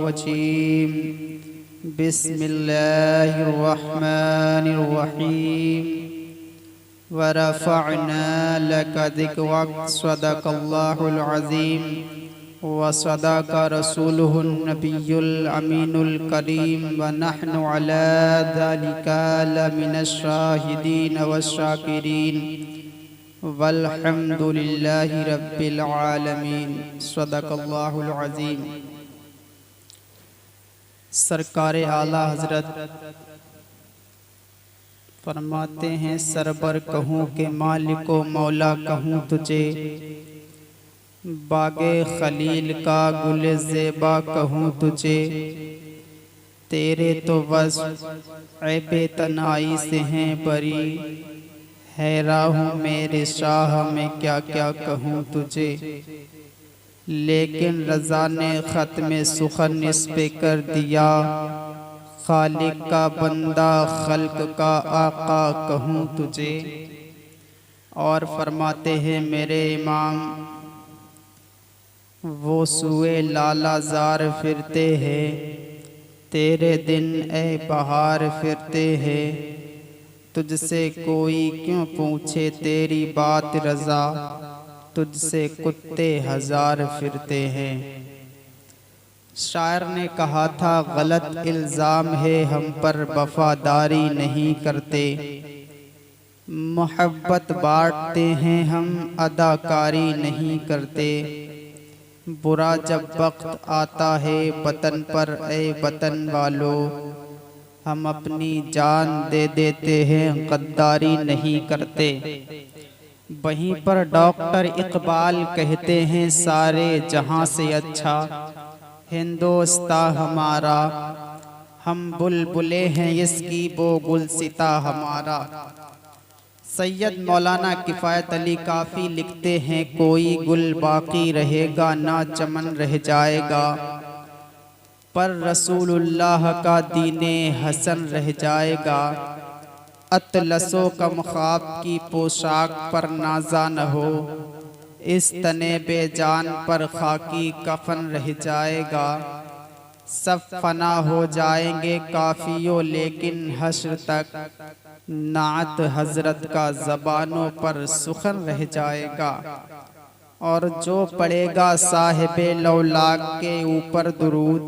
रजीम। बिस्मिल्लाहिर्रहमानिर्रहीम। वरफ़अना लका ज़िक्रक सदक़ल्लाहुल अज़ीम व सदक़ रसूलुहुन नबियुल अमीनुल करीम व नहनु अला ज़ालिका लमिनश शाहिदीन वश्शाकिरीन वल्हम्दुलिल्लाहि रब्बिल आलमीन। सदक़ल्लाहुल अज़ीम। सरकार आला हज़रत फरमाते हैं, सरबर कहूँ के मालिको मौला कहूँ तुझे, बागे खलील का गुले ज़ेबा कहूँ तुझे। तेरे तो वज़ ऐबे तनाई से हैं बरी, हैरान हूँ मेरे शाह में क्या क्या कहूँ तुझे। लेकिन रज़ा ने ख़त में सुखन इस पे कर दिया, खालिक का बंदा खल्क का आका कहूँ तुझे। और फरमाते हैं मेरे इमाम, वो सुए लालाजार फिरते हैं, तेरे दिन ए बहार फिरते हैं। तुझसे कोई क्यों पूछे तेरी बात रज़ा, तुझसे कुत्ते हजार फिरते हैं। शायर ने कहा था, गलत इल्ज़ाम है हम पर वफादारी नहीं करते, मोहब्बत बांटते हैं हम अदाकारी नहीं करते। बुरा जब वक्त आता है वतन पर ए वतन वालों, हम अपनी जान दे देते हैं गद्दारी नहीं करते। वहीं पर डॉक्टर इकबाल कहते हैं, सारे जहां से अच्छा हिंदुस्तां हमारा, हम बुलबुले हैं इसकी वो गुलसिता हमारा। सैयद मौलाना किफ़ायत अली काफ़ी लिखते हैं, कोई गुल बाकी रहेगा ना चमन रह जाएगा, पर रसूलुल्लाह का दीने हसन रह जाएगा। अतलसो कम ख्वाब की पोशाक पर नाजा न हो, इस तने बेजान पर खाकी कफन रह जाएगा। सब फना हो जाएंगे काफियों लेकिन हश्र तक, नात हजरत का ज़बानों पर सुखन रह जाएगा। और जो पढ़ेगा साहिबे लौलाक के ऊपर दुरूद,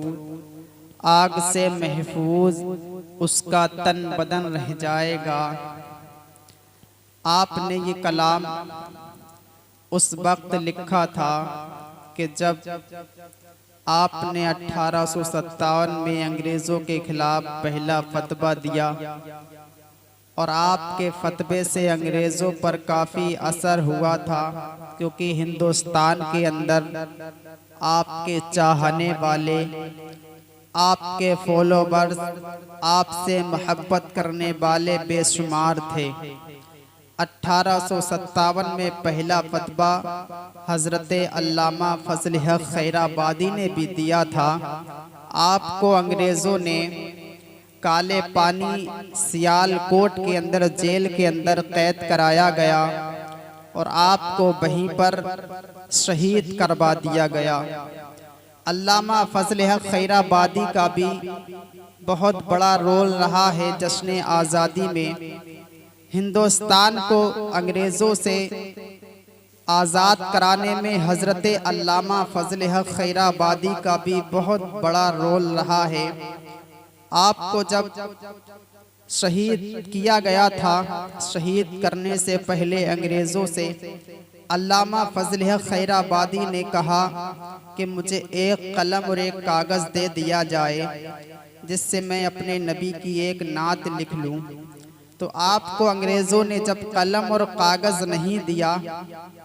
आग से महफूज उसका तन बदन रह जाएगा। आपने ये कलाम उस वक्त लिखा था कि जब आपने 1857 में अंग्रेज़ों के खिलाफ पहला फतवा दिया, और आपके फतवे से अंग्रेज़ों पर काफ़ी असर हुआ था, क्योंकि हिंदुस्तान के अंदर आपके चाहने वाले, आपके फॉलोवर्स, आपसे मोहब्बत करने वाले बेशुमार थे। 1857 में पहला फतवा हज़रत अल्लामा फज़ल हक़ खैराबादी ने भी दिया था। आपको अंग्रेज़ों ने काले पानी सियालकोट के अंदर जेल के अंदर कैद कराया गया और आपको वहीं पर शहीद करवा दिया गया। अल्लामा फज़ल हक़ खैराबादी का भी बहुत बड़ा रोल रहा है जश्न आज़ादी में। हिंदुस्तान को अंग्रेज़ों से आज़ाद कराने में हज़रत अल्लामा फज़ल हक़ खैराबादी का भी बहुत बड़ा रोल रहा है। आपको जब शहीद किया गया था, शहीद करने से पहले अंग्रेज़ों से अल्लामा फज़ल हक़ खैराबादी ने कहा कि मुझे एक कलम और एक कागज़ दे दिया जाए जिससे मैं अपने नबी की एक नात लिख लूँ। तो आपको अंग्रेज़ों ने जब कलम और कागज़ नहीं दिया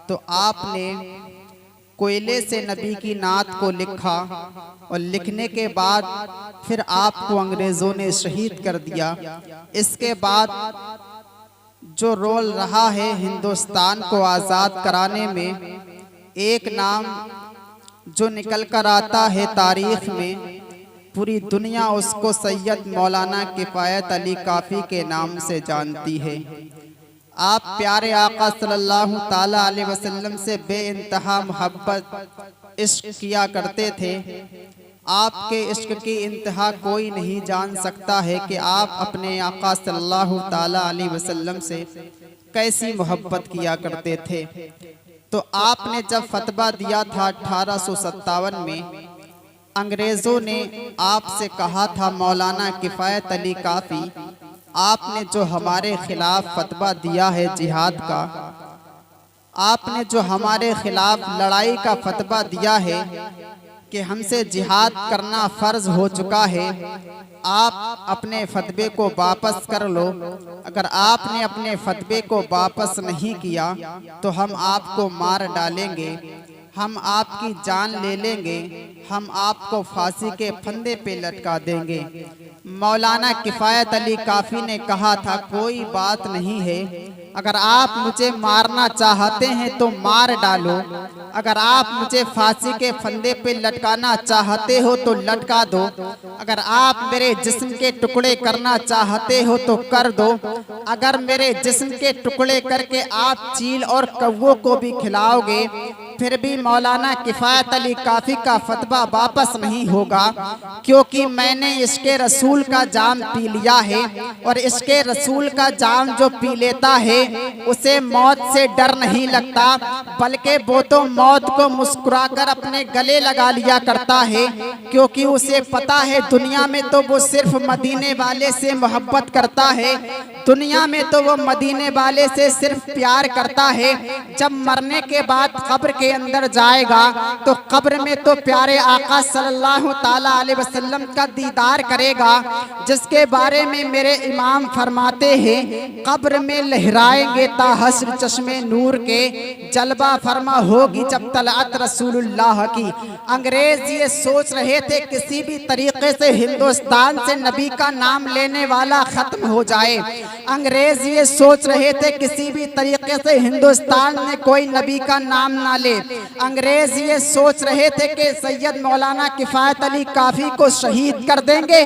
तो आपने कोयले से नबी की नात को लिखा, और लिखने के बाद फिर आपको अंग्रेज़ों ने शहीद कर दिया। इसके बाद जो रोल रहा है हिंदुस्तान को आज़ाद कराने में, एक नाम जो निकल कर आता है तारीख़ में, पूरी दुनिया उसको सैयद मौलाना किफ़ायत अली काफ़ी के नाम से जानती है। आप प्यारे आका सल्लल्लाहु ताला अलैहि वसल्लम से बेइंतहा मोहब्बत इश्क किया करते थे। आपके इश्क की इंतहा कोई नहीं जान सकता है कि आप अपने आका सल्लल्लाहु ताला अलैहि वसल्लम से कैसी मोहब्बत किया करते थे। तो आपने जब फतवा दिया था 1857 में, अंग्रेज़ों ने आपसे कहा था मौलाना किफ़ायत अली काफ़ी, आपने जो हमारे खिलाफ फतवा दिया है जिहाद का, आपने जो हमारे खिलाफ लड़ाई का फतवा दिया है कि हमसे जिहाद करना फ़र्ज हो चुका है, आप अपने फतवे को वापस कर लो। अगर आपने अपने फतवे को वापस नहीं किया तो हम आपको मार डालेंगे, हम आपकी जान ले लेंगे, हम आपको फांसी के फंदे पे लटका देंगे। मौलाना किफ़ायत अली काफ़ी ने कहा था कोई बात नहीं है, अगर आप मुझे मारना चाहते हैं तो मार डालो, अगर आप मुझे फांसी के फंदे पे लटकाना चाहते हो तो लटका दो, अगर आप मेरे जिस्म के टुकड़े करना चाहते हो तो कर दो, अगर मेरे जिस्म के टुकड़े करके आप चील और कौवों को भी खिलाओगे फिर भी मौलाना किफ़ायत अली काफ़ी का फतवा वापस नहीं होगा, क्योंकि मैंने इसके रसूल का जाम पी लिया है और इसके रसूल का जाम जो पी लेता है उसे मौत से डर नहीं लगता, बल्कि वो तो मौत को मुस्कुराकर अपने गले लगा लिया करता है, क्योंकि उसे पता है दुनिया में तो वो सिर्फ मदीने वाले से मोहब्बत करता है, दुनिया में तो वो मदीने वाले से सिर्फ प्यार करता है। जब मरने के बाद कब्र के अंदर जाएगा तो कब्र में तो प्यारे आका सल्लल्लाहु ताला अलैहि वसल्लम का दीदार करेगा, जिसके बारे में मेरे इमाम फरमाते हैं कब्र में लहराएंगे ताहस्र चश्मे नूर के, जलवा फरमा होगी जब तलअत रसूलुल्लाह की। अंग्रेज ये सोच रहे थे किसी भी तरीके से हिंदुस्तान से नबी का नाम लेने वाला खत्म हो जाए, अंग्रेज ये सोच रहे थे किसी भी तरीके से हिंदुस्तान में कोई नबी का नाम ना ले, अंग्रेज ये सोच रहे थे कि सैयद मौलाना किफ़ायत अली काफ़ी को शहीद कर देंगे,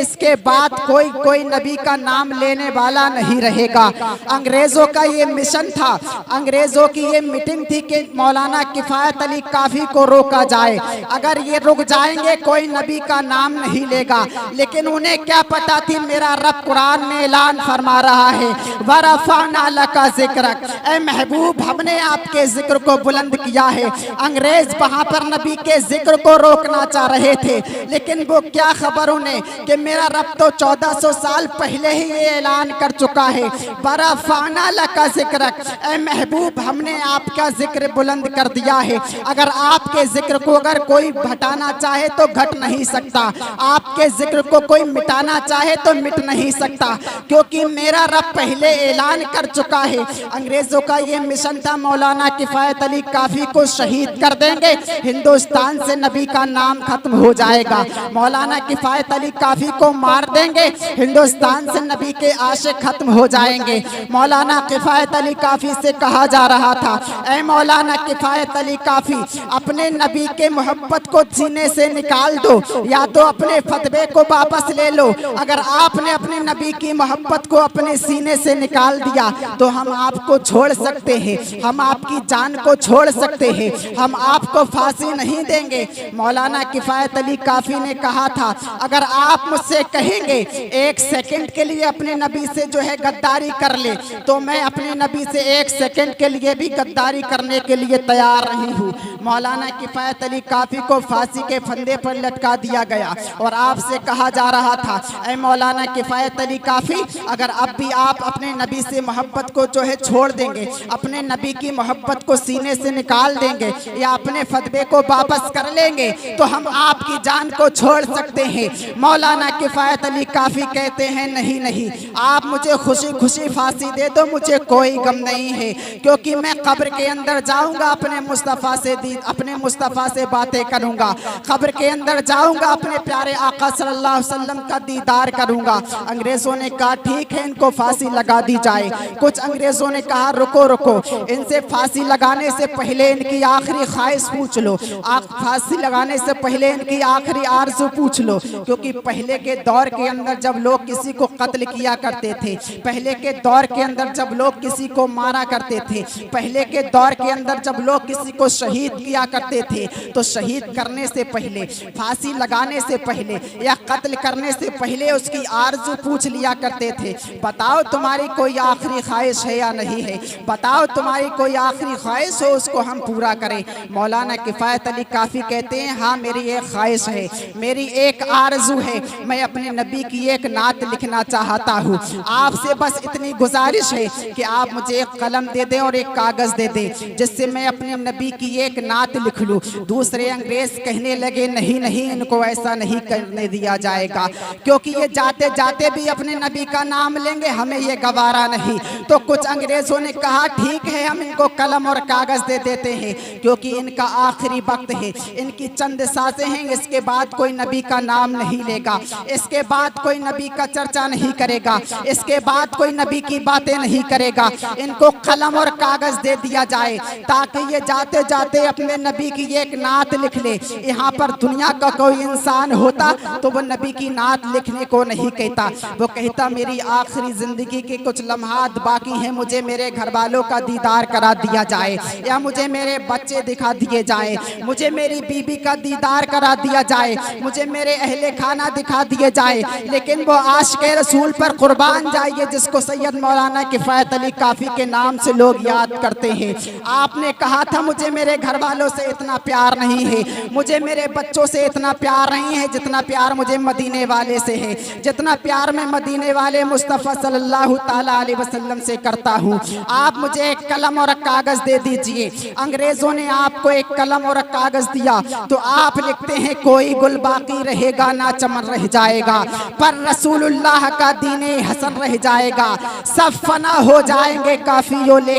इसके बाद कोई नबी का नाम लेने वाला नहीं रहेगा। अंग्रेजों का ये मिशन था, अंग्रेजों की ये मीटिंग थी कि मौलाना किफ़ायत अली काफ़ी को रोका जाए, अगर ये रुक जाएंगे कोई नबी का नाम नहीं लेगा। लेकिन उन्हें क्या पता थी मेरा रब कुरान में ऐलान फरमा रहा है वरफ़अना लका ज़िक्रक, ऐ महबूब हमने आपके जिक्र को बुलंद किया है। अंग्रेज वहां पर नबी के जिक्र को रोकना चाह रहे थे, लेकिन वो क्या खबर उन्हें कि मेरा रब तो 1400 साल पहले ही ये ऐलान कर चुका है वरफ़अना लका ज़िक्रक, ऐ महबूब हमने आपका जिक्र बुलंद कर दिया है। अगर आपके जिक्र को अगर कोई घटाना चाहे तो घट नहीं सकता, आपके जिक्र को कोई मिटाना चाहे तो मिट नहीं सकता, क्योंकि मेरा रब पहले ऐलान कर चुका है। अंग्रेजों का ये मिशन था मौलाना किफ़ायत अली काफ़ी को शहीद कर देंगे, हिंदुस्तान से नबी का नाम खत्म हो जाएगा। मौलाना किफ़ायत अली काफ़ी को मार देंगे, हिंदुस्तान से नबी के आशिक खत्म हो जाएंगे। मौलाना किफ़ायत अली काफ़ी से कहा जा रहा था ऐ मौलाना किफ़ायत अली काफ़ी अपने नबी के मोहब्बत को सीने से निकाल दो, या तो अपने फतवे को वापस ले लो। अगर आपने अपने नबी की मोहब्बत को अपने सीने से निकाल दिया तो हम आपको छोड़ सकते हैं, हम आपकी जान को छोड़ सकते हैं, हम आपको फांसी नहीं देंगे। मौलाना किफ़ायत अली काफ़ी ने कहा था अगर आप मुझसे कहेंगे एक सेकंड के लिए अपने नबी से जो है गद्दारी कर ले तो मैं अपने नबी से एक सेकंड के लिए भी गद्दारी करने के लिए तैयार नहीं हूँ। मौलाना किफ़ायत अली काफ़ी को फांसी के फंदे पर लटका दिया गया और आपसे कहा जा रहा था ऐ मौलाना किफ़ायत अली काफ़ी अगर अब भी आप अपने नबी से मोहब्बत को जो है छोड़ देंगे, अपने नबी की मोहब्बत को सीने से निकाल देंगे या अपने फतवे को वापस कर लेंगे तो हम आपकी जान को छोड़ सकते हैं। मौलाना किफ़ायत अली काफ़ी कहते हैं नहीं नहीं, आप मुझे खुशी खुशी फांसी दे दो, मुझे कोई गम नहीं है, क्योंकि मैं कब्र के अंदर जाऊंगा अपने मुस्तफ़ा से बातें करूंगा, कब्र के अंदर जाऊंगा अपने प्यारे आका सल्लल्लाहु अलैहि वसल्लम का दीदार करूंगा। अंग्रेजों ने कहा ठीक है इनको फांसी लगा दी जाए। कुछ अंग्रेजों ने कहा रुको रुको, इनसे फांसी लगाने से पहले पहले इनकी आखिरी ख्वाहिश पूछ लो, फांसी लगाने से पहले इनकी आखिरी आरज़ू पूछ लो। क्योंकि पहले के दौर के अंदर जब लोग किसी को कत्ल किया करते थे, पहले के दौर के अंदर जब लोग किसी को मारा करते थे, पहले के दौर के अंदर जब लोग किसी को शहीद किया करते थे, तो शहीद करने से पहले, फांसी लगाने से पहले या कत्ल करने से पहले उसकी आरज़ू पूछ लिया करते थे। बताओ तुम्हारी कोई आखिरी ख्वाहिश है या नहीं है? बताओ तुम्हारी कोई आखिरी ख्वाहिश हो, उसको हम पूरा करें। मौलाना किफ़ायत अली काफ़ी कहते हैं, हाँ मेरी एक ख्वाहिश है, मेरी एक आरज़ू है, मैं अपने नबी की एक नात लिखना चाहता हूँ। आपसे बस इतनी गुजारिश है कि आप मुझे एक कलम दे दें और एक कागज़ दे दें, जिससे मैं अपने नबी की एक नात लिख लूँ। दूसरे अंग्रेज़ कहने लगे, नहीं नहीं, इनको ऐसा नहीं करने दिया जाएगा, क्योंकि ये जाते जाते भी अपने नबी का नाम लेंगे, हमें ये गवारा नहीं। तो कुछ अंग्रेज़ों ने कहा, ठीक है, हम इनको कलम और कागज़ दे देते हैं, क्योंकि इनका आखिरी वक्त है, इनकी चंद सांसें हैं, इसके बाद कोई नबी का नाम नहीं लेगा, इसके बाद कोई नबी का चर्चा नहीं करेगा, इसके बाद कोई नबी की बातें नहीं करेगा। इनको कलम और कागज़ दे दिया जाए, ताकि ये जाते जाते अपने नबी की एक नात लिख ले। यहाँ पर दुनिया का कोई इंसान होता तो वो नबी की नात लिखने को नहीं कहता, वो कहता मेरी आखिरी ज़िंदगी के कुछ लम्हात बाकी हैं, मुझे मेरे घर वालों का दीदार करा दिया जाए, या मुझे मेरे बच्चे दिखा दिए जाए, मुझे मेरी बीबी का दीदार करा दिया जाए, मुझे मेरे अहले खाना दिखा दिए जाए। लेकिन वो आशिक़े रसूल पर कुर्बान जाइए, जिसको सैयद मौलाना किफ़ायत अली काफ़ी के नाम से लोग याद करते हैं। आपने कहा था, मुझे मेरे घर वालों से इतना प्यार नहीं है, मुझे मेरे बच्चों से इतना प्यार नहीं है जितना प्यार मुझे मदीने वाले से है, जितना प्यार मैं मदीने वाले मुस्तफ़ा सल्लल्लाहु ताला अलैहि वसल्लम से करता हूँ। आप मुझे एक कलम और कागज़ दे दीजिए। अंग्रेज़ों ने आपको एक कलम और कागज़ दिया, तो आप लिखते हैं, कोई गुल बाकी रहेगा ना चमन रह जाएगा, पर रसूलुल्लाह का दीने हसन रह जाएगा, सब फना हो जाएंगे काफ़ियों ले